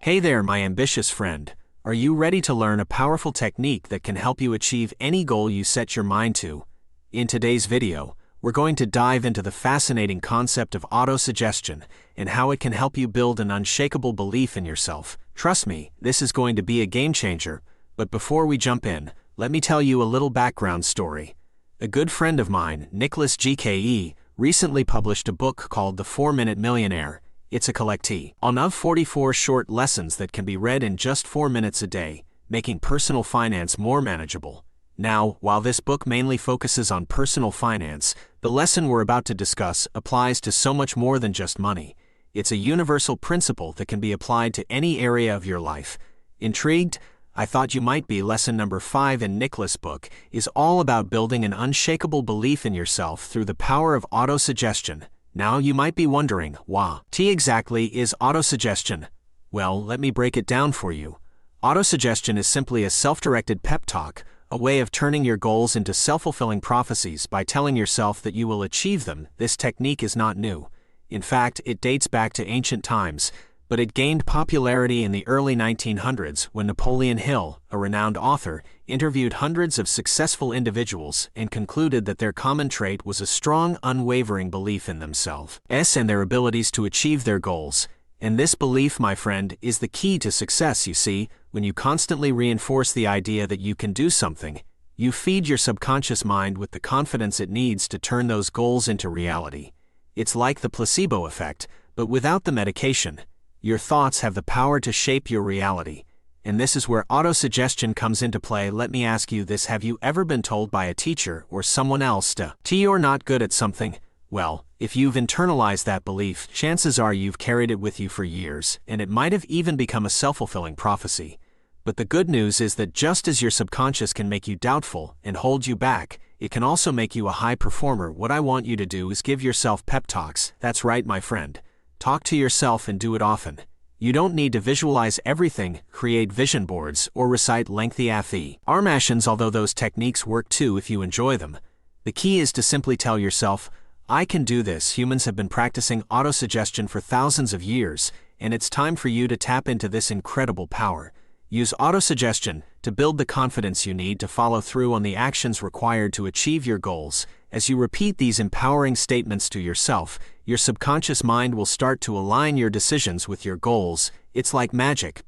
Hey there, my ambitious friend. Are you ready to learn a powerful technique that can help you achieve any goal you set your mind to? In today's video, we're going to dive into the fascinating concept of autosuggestion and how it can help you build an unshakable belief in yourself. Trust me, this is going to be a game changer. But before we jump in, let me tell you a little background story. A good friend of mine, Nicholas GKE, recently published a book called The 4-Minute Millionaire. It's a collectee of 44 short lessons that can be read in just 4 minutes a day, making personal finance more manageable. Now, while this book mainly focuses on personal finance, the lesson we're about to discuss applies to so much more than just money. It's a universal principle that can be applied to any area of your life. Intrigued? I thought you might be. Lesson number 5 in Nicholas' book is all about building an unshakable belief in yourself through the power of autosuggestion. Now you might be wondering, what exactly is autosuggestion? Well, let me break it down for you. Autosuggestion is simply a self-directed pep talk, a way of turning your goals into self-fulfilling prophecies by telling yourself that you will achieve them. This technique is not new. In fact, it dates back to ancient times, but it gained popularity in the early 1900s when Napoleon Hill, a renowned author, interviewed hundreds of successful individuals and concluded that their common trait was a strong, unwavering belief in themselves and their abilities to achieve their goals. And this belief, my friend, is the key to success. You see, when you constantly reinforce the idea that you can do something, you feed your subconscious mind with the confidence it needs to turn those goals into reality. It's like the placebo effect, but without the medication. Your thoughts have the power to shape your reality. And this is where autosuggestion comes into play. Let me ask you this: have you ever been told by a teacher or someone else that you're not good at something? Well, if you've internalized that belief, chances are you've carried it with you for years, and it might have even become a self-fulfilling prophecy. But the good news is that just as your subconscious can make you doubtful and hold you back, it can also make you a high performer. What I want you to do is give yourself pep talks. That's right, my friend. Talk to yourself and do it often. You don't need to visualize everything, create vision boards, or recite lengthy affirmations, although those techniques work too if you enjoy them. The key is to simply tell yourself, I can do this. Humans have been practicing autosuggestion for thousands of years, and it's time for you to tap into this incredible power. Use autosuggestion to build the confidence you need to follow through on the actions required to achieve your goals. As you repeat these empowering statements to yourself, your subconscious mind will start to align your decisions with your goals. It's like magic,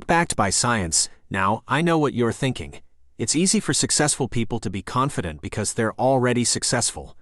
backed by science. Now, I know what you're thinking. It's easy for successful people to be confident because they're already successful.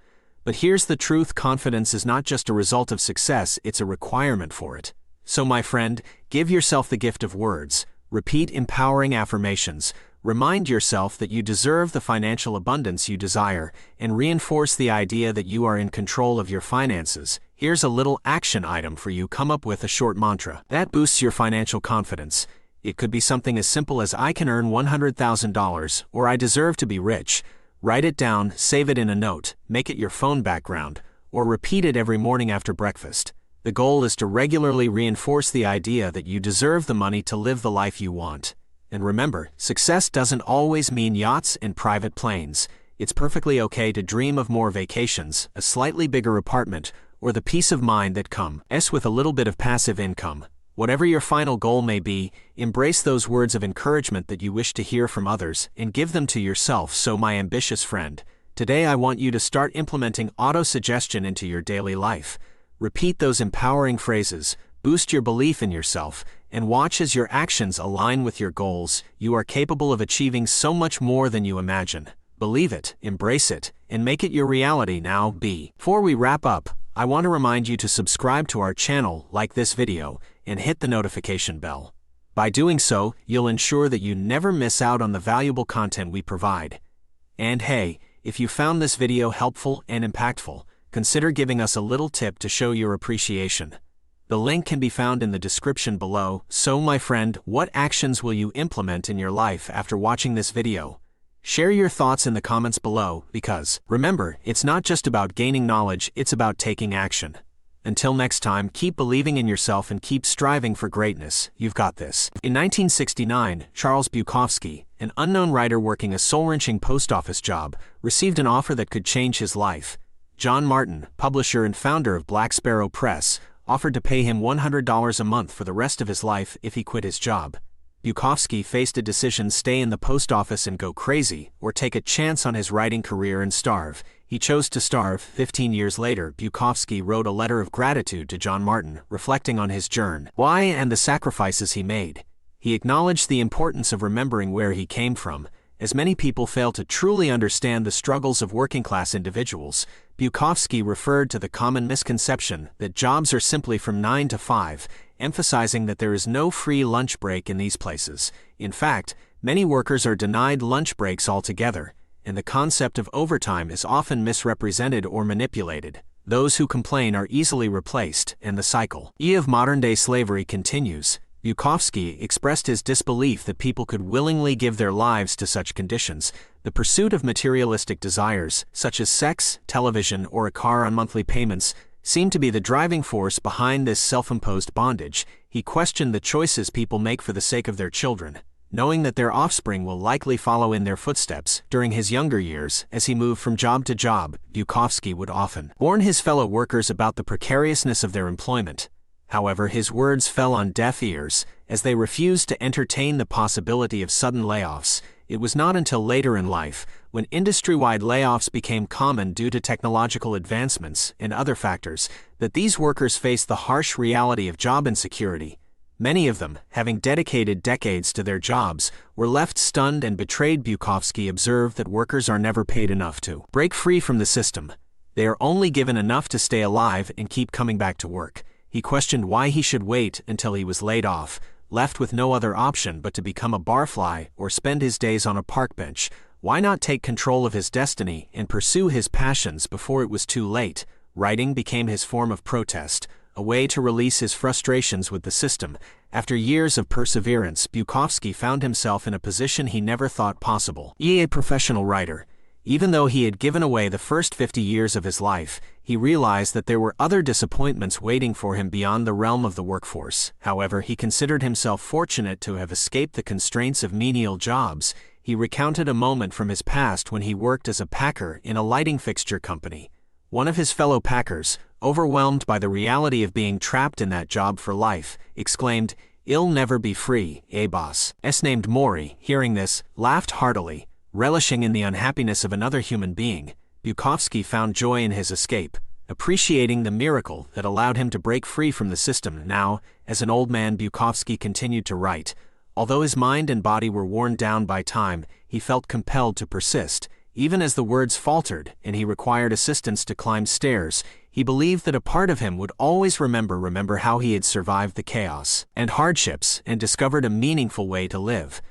But here's the truth: confidence is not just a result of success, it's a requirement for it. So, my friend, give yourself the gift of words. Repeat empowering affirmations. Remind yourself that you deserve the financial abundance you desire, and reinforce the idea that you are in control of your finances. Here's a little action item for you: come up with a short mantra that boosts your financial confidence. It could be something as simple as I can earn $100,000 or I deserve to be rich. Write it down, save it in a note, make it your phone background, or repeat it every morning after breakfast. The goal is to regularly reinforce the idea that you deserve the money to live the life you want. And remember, success doesn't always mean yachts and private planes. It's perfectly okay to dream of more vacations, a slightly bigger apartment, or the peace of mind that comes with a little bit of passive income. Whatever your final goal may be, embrace those words of encouragement that you wish to hear from others and give them to yourself. So, my ambitious friend, today I want you to start implementing autosuggestion into your daily life. Repeat those empowering phrases, boost your belief in yourself, and watch as your actions align with your goals. You are capable of achieving so much more than you imagine. Believe it, embrace it, and make it your reality now. Before we wrap up, I want to remind you to subscribe to our channel, like this video, and hit the notification bell. By doing so, you'll ensure that you never miss out on the valuable content we provide. And hey, if you found this video helpful and impactful, consider giving us a little tip to show your appreciation. The link can be found in the description below. So, my friend, what actions will you implement in your life after watching this video? Share your thoughts in the comments below, because, remember, it's not just about gaining knowledge, it's about taking action. Until next time, keep believing in yourself and keep striving for greatness. You've got this. In 1969, Charles Bukowski, an unknown writer working a soul-wrenching post office job, received an offer that could change his life. John Martin, publisher and founder of Black Sparrow Press, offered to pay him $100 a month for the rest of his life if he quit his job. Bukovsky faced a decision: stay in the post office and go crazy, or take a chance on his writing career and starve. He chose to starve. 15 years later, Bukovsky wrote a letter of gratitude to John Martin, reflecting on his journey and the sacrifices he made. He acknowledged the importance of remembering where he came from, as many people fail to truly understand the struggles of working-class individuals. Bukovsky referred to the common misconception that jobs are simply from 9 to 5, emphasizing that there is no free lunch break in these places. In fact, many workers are denied lunch breaks altogether, and the concept of overtime is often misrepresented or manipulated. Those who complain are easily replaced, and the cycle of modern-day slavery continues. Bukovsky expressed his disbelief that people could willingly give their lives to such conditions. The pursuit of materialistic desires, such as sex, television, or a car on monthly payments, seemed to be the driving force behind this self-imposed bondage. He questioned the choices people make for the sake of their children, knowing that their offspring will likely follow in their footsteps. During his younger years, as he moved from job to job, Bukovsky would often warn his fellow workers about the precariousness of their employment. However, his words fell on deaf ears, as they refused to entertain the possibility of sudden layoffs. It was not until later in life, when industry-wide layoffs became common due to technological advancements and other factors, that these workers faced the harsh reality of job insecurity. Many of them, having dedicated decades to their jobs, were left stunned and betrayed. Bukovsky observed that workers are never paid enough to break free from the system. They are only given enough to stay alive and keep coming back to work. He questioned why he should wait until he was laid off, left with no other option but to become a barfly or spend his days on a park bench. Why not take control of his destiny and pursue his passions before it was too late? Writing became his form of protest, a way to release his frustrations with the system. After years of perseverance, Bukovsky found himself in a position he never thought possible: a professional writer. Even though he had given away the first 50 years of his life, he realized that there were other disappointments waiting for him beyond the realm of the workforce. However, he considered himself fortunate to have escaped the constraints of menial jobs. He recounted a moment from his past when he worked as a packer in a lighting fixture company. One of his fellow packers, overwhelmed by the reality of being trapped in that job for life, exclaimed, "I'll never be free, boss." Named Maury, hearing this, laughed heartily. Relishing in the unhappiness of another human being, Bukovsky found joy in his escape, appreciating the miracle that allowed him to break free from the system. Now, as an old man, Bukovsky continued to write. Although his mind and body were worn down by time, he felt compelled to persist. Even as the words faltered and he required assistance to climb stairs, he believed that a part of him would always remember how he had survived the chaos and hardships and discovered a meaningful way to live.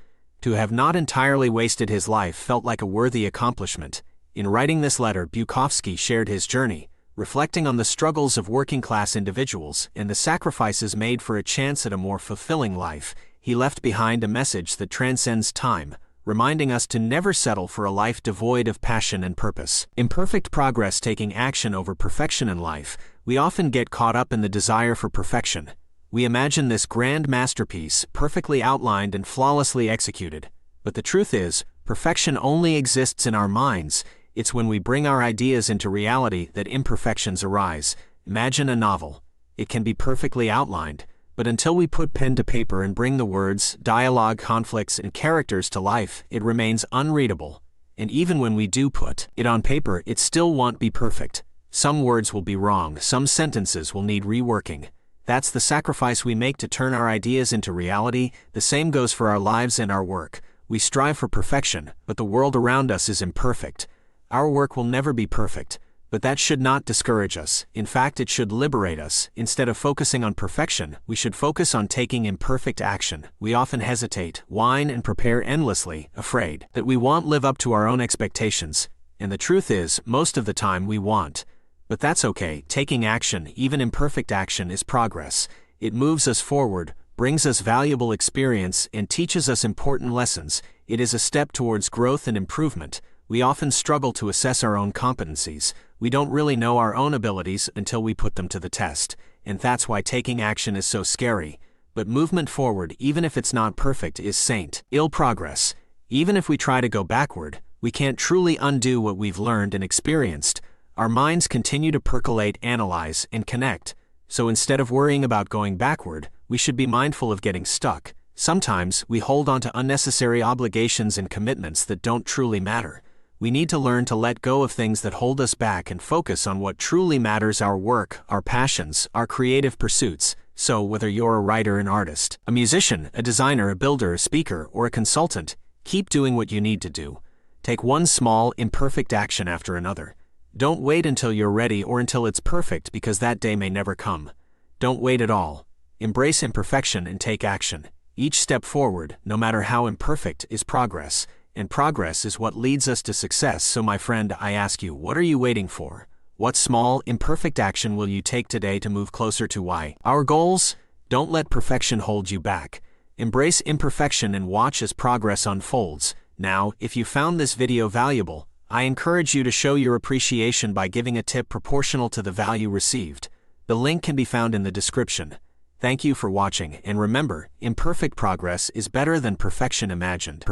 To have not entirely wasted his life felt like a worthy accomplishment. In writing this letter, Bukovsky shared his journey, reflecting on the struggles of working-class individuals and the sacrifices made for a chance at a more fulfilling life. He left behind a message that transcends time, reminding us to never settle for a life devoid of passion and purpose. Imperfect progress: taking action over perfection in life. We often get caught up in the desire for perfection. We imagine this grand masterpiece, perfectly outlined and flawlessly executed. But the truth is, perfection only exists in our minds. It's when we bring our ideas into reality that imperfections arise. Imagine a novel. It can be perfectly outlined, but until we put pen to paper and bring the words, dialogue, conflicts, and characters to life, it remains unreadable. And even when we do put it on paper, it still won't be perfect. Some words will be wrong, some sentences will need reworking. That's the sacrifice we make to turn our ideas into reality. The same goes for our lives and our work. We strive for perfection, but the world around us is imperfect. Our work will never be perfect, but that should not discourage us. In fact, it should liberate us. Instead of focusing on perfection, we should focus on taking imperfect action. We often hesitate, whine, and prepare endlessly, afraid that we won't live up to our own expectations. And the truth is, most of the time we won't. But that's okay. Taking action, even imperfect action, is progress. It moves us forward, brings us valuable experience, and teaches us important lessons. It is a step towards growth and improvement. We often struggle to assess our own competencies. We don't really know our own abilities until we put them to the test. And that's why taking action is so scary. But movement forward, even if it's not perfect, is saint-ill progress. Even if we try to go backward, we can't truly undo what we've learned and experienced. Our minds continue to percolate, analyze, and connect. So instead of worrying about going backward, we should be mindful of getting stuck. Sometimes we hold on to unnecessary obligations and commitments that don't truly matter. We need to learn to let go of things that hold us back and focus on what truly matters: our work, our passions, our creative pursuits. So whether you're a writer, an artist, a musician, a designer, a builder, a speaker, or a consultant, keep doing what you need to do. Take one small, imperfect action after another. Don't wait until you're ready or until it's perfect, because that day may never come. Don't wait at all. Embrace imperfection and take action. Each step forward, no matter how imperfect, is progress, and progress is what leads us to success. So my friend, I ask you, what are you waiting for? What small, imperfect action will you take today to move closer to our goals? Don't let perfection hold you back. Embrace imperfection and watch as progress unfolds. Now, if you found this video valuable, I encourage you to show your appreciation by giving a tip proportional to the value received. The link can be found in the description. Thank you for watching, and remember, imperfect progress is better than perfection imagined.